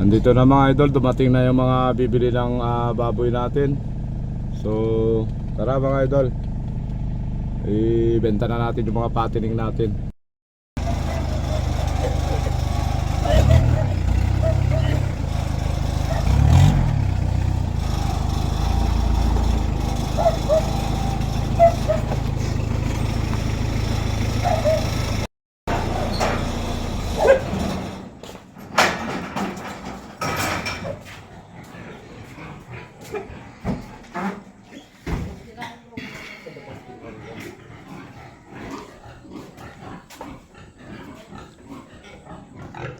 Andito na mga idol, dumating na yung mga bibili ng baboy natin. So tara mga idol, ibenta na natin yung mga patining natin.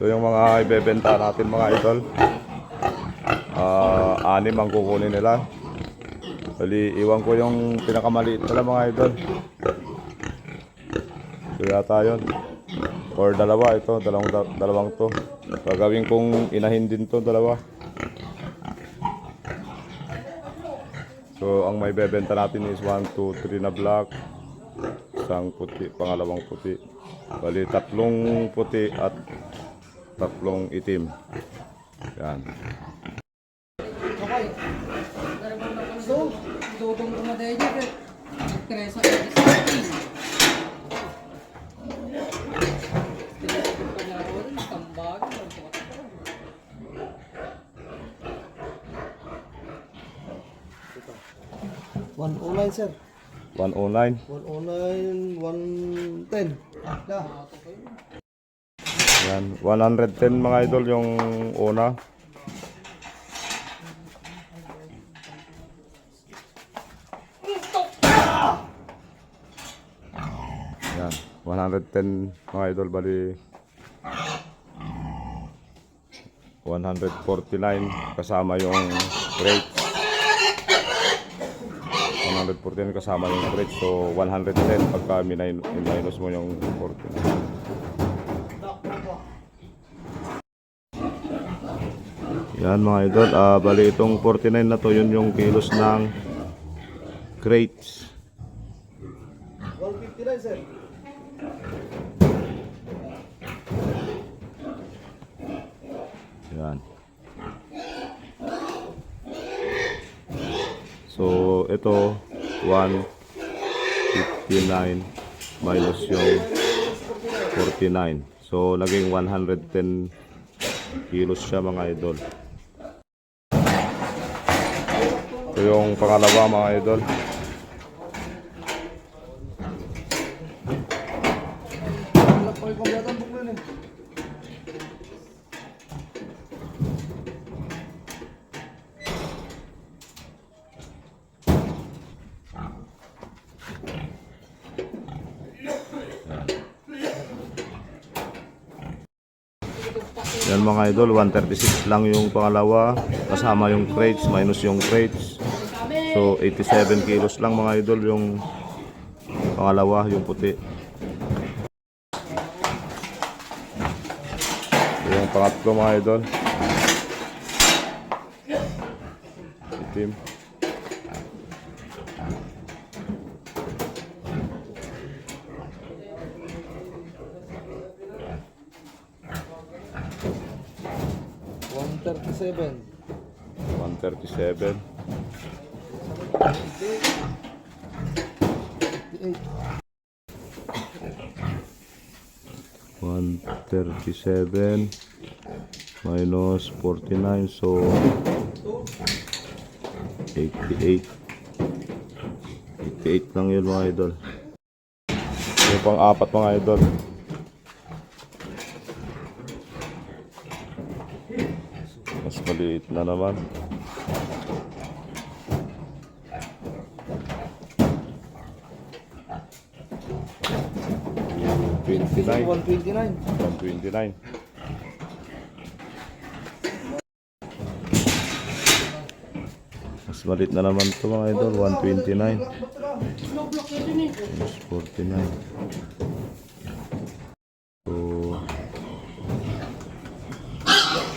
Ito yung mga ibebenta natin mga idol. Anim ang kukunin nila. Bali, iwan ko yung pinakamaliit nila mga idol. So yata yun. Or dalawa ito, dalawang to. Gagawin kong inahin din to, dalawa. So ang may bebenta natin is 1, 2, 3 na black. Isang puti, pangalawang puti. Bali, tatlong puti at tatlong itim. Yan. Okay. So, dudong tumaday dyan. Teresa Edison. $109 sir. 109. 109, 110. Yeah. Yan, 110 mga idol yung una. Yan, 110 mga idol, bali 149 kasama yung crate. 149 kasama yung crate, so 110 pagka minus mo yung 49. Yan mga idol, bali itong 49 na to, yun yung kilos ng crates. 159 sir. Yan. So ito 159 minus yung 49. So naging 110 kilos siya mga idol. Ito yung pangalawa mga idol. Yan mga idol, 136 lang yung pangalawa kasama yung crates minus yung crates. So 87 kilos lang mga idol yung pangalawa, yung puti. Yung pangatlo mga idol, itim. $137. 137. 137 minus 49, so 88. 88 lang yun mga idol. Yung pang-apat mga idol, mas maliit na naman. $129. 129. Mas maliit na naman ito mga idol, 129 minus 49. So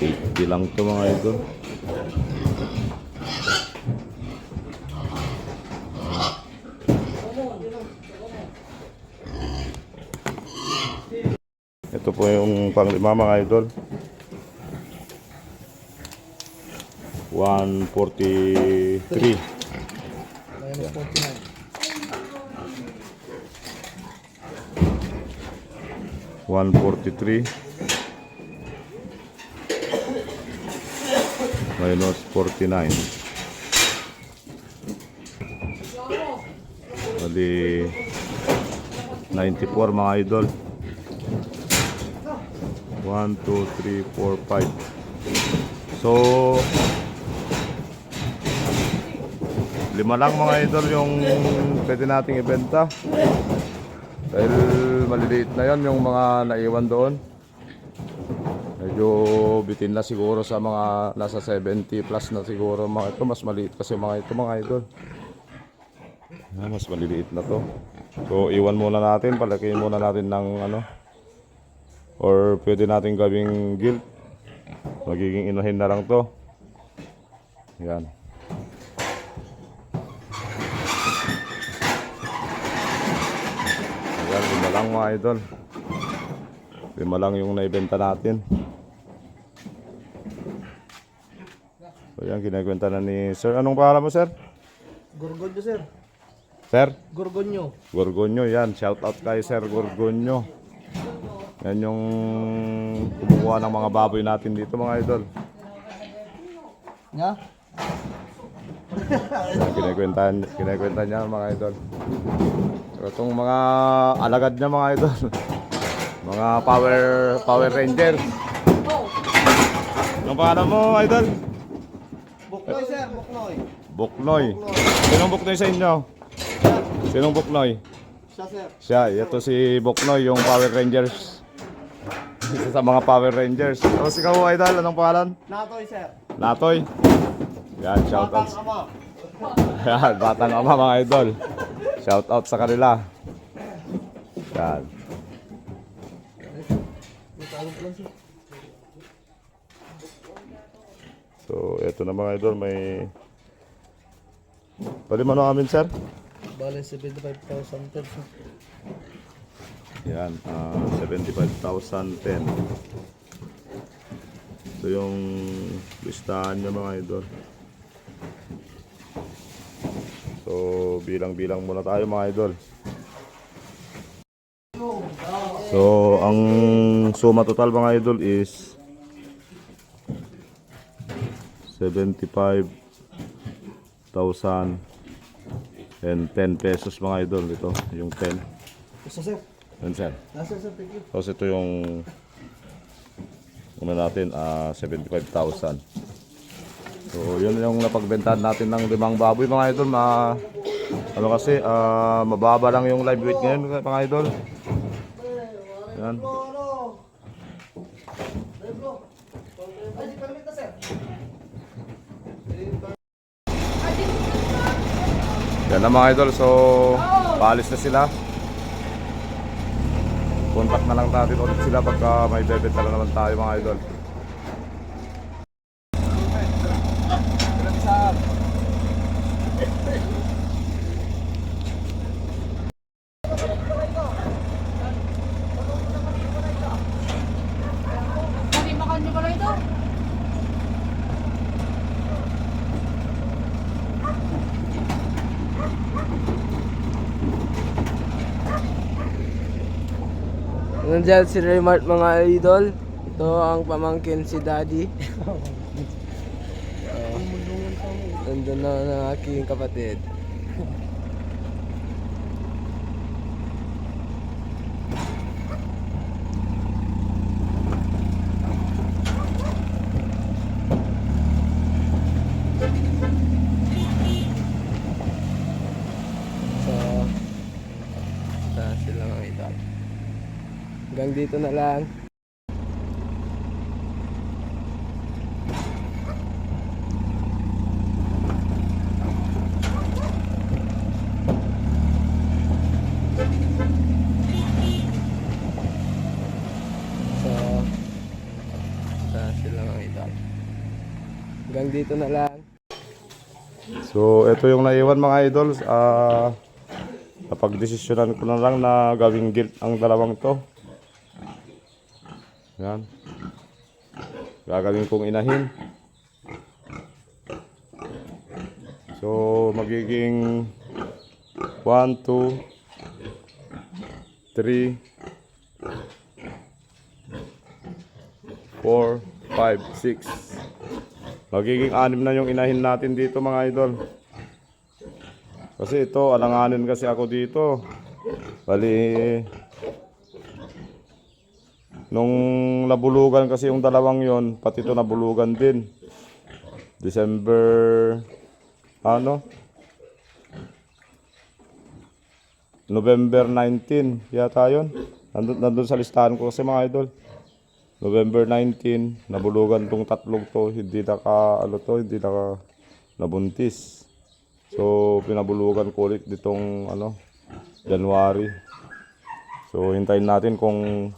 80 lang ito mga idol. Ito po yung panglima mga idol. 143. Minus 49. 143 minus 49. Bali 94 mga idol. 1, 2, 3, 4, 5. So lima lang mga idol yung pwede nating ibenta. Dahil maliliit na yan yung mga naiwan doon. Medyo bitin na siguro sa mga nasa 70 plus na siguro mga ito. Mas maliit kasi mga ito mga idol. Mas maliliit na to. So iwan muna natin, palakihin muna natin ng ano. Or pwede natin gawing gilt. Magiging inuhin na lang to. Yan. Ayan, lima lang mga idol. Lima lang yung naibenta natin. So yan, kinakwenta na ni Sir. Anong pangalan mo, Sir? Gorgonyo, sir. Sir? Gorgonyo. Gorgonyo, yan. Shout out kay Sir Gorgonyo. Yan yung kumukuha ng mga baboy natin dito mga idol. Nga? Kinakwenta niya mga idol. So, itong mga alagad niya mga idol. Mga Power Rangers. Anong pangalan mo idol? Buknoy, sir. Buknoy. Buknoy. Sinong Buknoy sa inyo? Sinong Buknoy? Siya, sir. Siya, ito si Buknoy, yung Power Rangers. Isa sa mga Power Rangers. Tapos ikaw idol, anong pangalan? Natoy, sir. Natoy. Yan, shout out. Batang ama. Yan, batang ama mga idol. Shout out sa kanila. Yan. So, eto na mga idol, may paliman na amin, sir. Bale, 75,000, sir. Yan, 75,010. Ito yung listahan niya mga idol. So, bilang-bilang muna tayo mga idol. So, ang suma total mga idol is 75,010 pesos mga idol. Ito, yung 10. Gusto, sir. Yan, sir. Nasa, sir. Thank you. Tapos ito yung natin, 75,000. So, yun yung napagbentahan natin ng 5 baboy mga idol. Ano kasi, mababa lang yung live weight ngayon mga idol. Yan. Yan na mga idol. So, paalis na sila. Contact na lang natin ulit sila pagka may bebenta na naman tayo mga idol. Makan nyo pala ito. Nandiyan si Raymart mga idol. Ito ang pamangkin si Daddy. Nandun na ang aking kapatid. So, sila mga idol. Hanggang dito na lang. So, sila mga idol. Hanggang dito na lang. So, ito yung naiwan mga idol. Napag-desisyonan ko na lang na gawing guilt ang dalawang to. Yan. Gagawin kong inahin. So, magiging 1, 2, 3, 4, 5, 6. Magiging 6 na yung inahin natin dito mga idol. Kasi ito, alanganin kasi ako dito. Bali, nung nabulugan kasi yung dalawang yon, pati ito nabulugan din. December, November 19 yata yun. Nandun sa listahan ko kasi mga idol. November 19, nabulugan tong tatlong to, hindi nabuntis. So, pinabulugan ko ulit ditong January. So, hintayin natin kung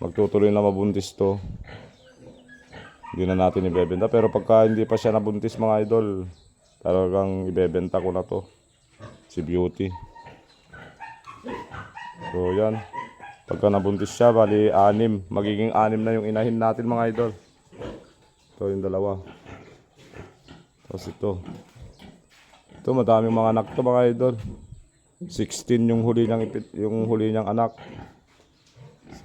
magtutuloy na mabuntis to. Hindi na natin ibebenta. Pero pagka hindi pa siya nabuntis mga idol, talagang ibebenta ko na to. Si Beauty. So, yan. Pagka nabuntis siya, bali 6. Magiging 6 na yung inahin natin mga idol. Ito yung dalawa. Tapos ito. Ito, madaming mga anak to mga idol. 16 yung huli niyang anak.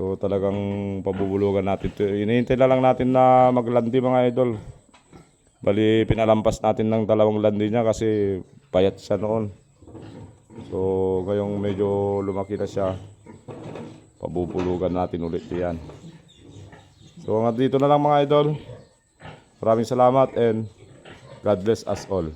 So talagang pabubulugan natin ito. Hinihintay na lang natin na maglandi mga idol. Bali pinalampas natin ng 2 landi niya kasi payat siya noon. So ngayong medyo lumaki na siya, pabubulugan natin ulit yan. So hanggang dito na lang mga idol. Maraming salamat and God bless us all.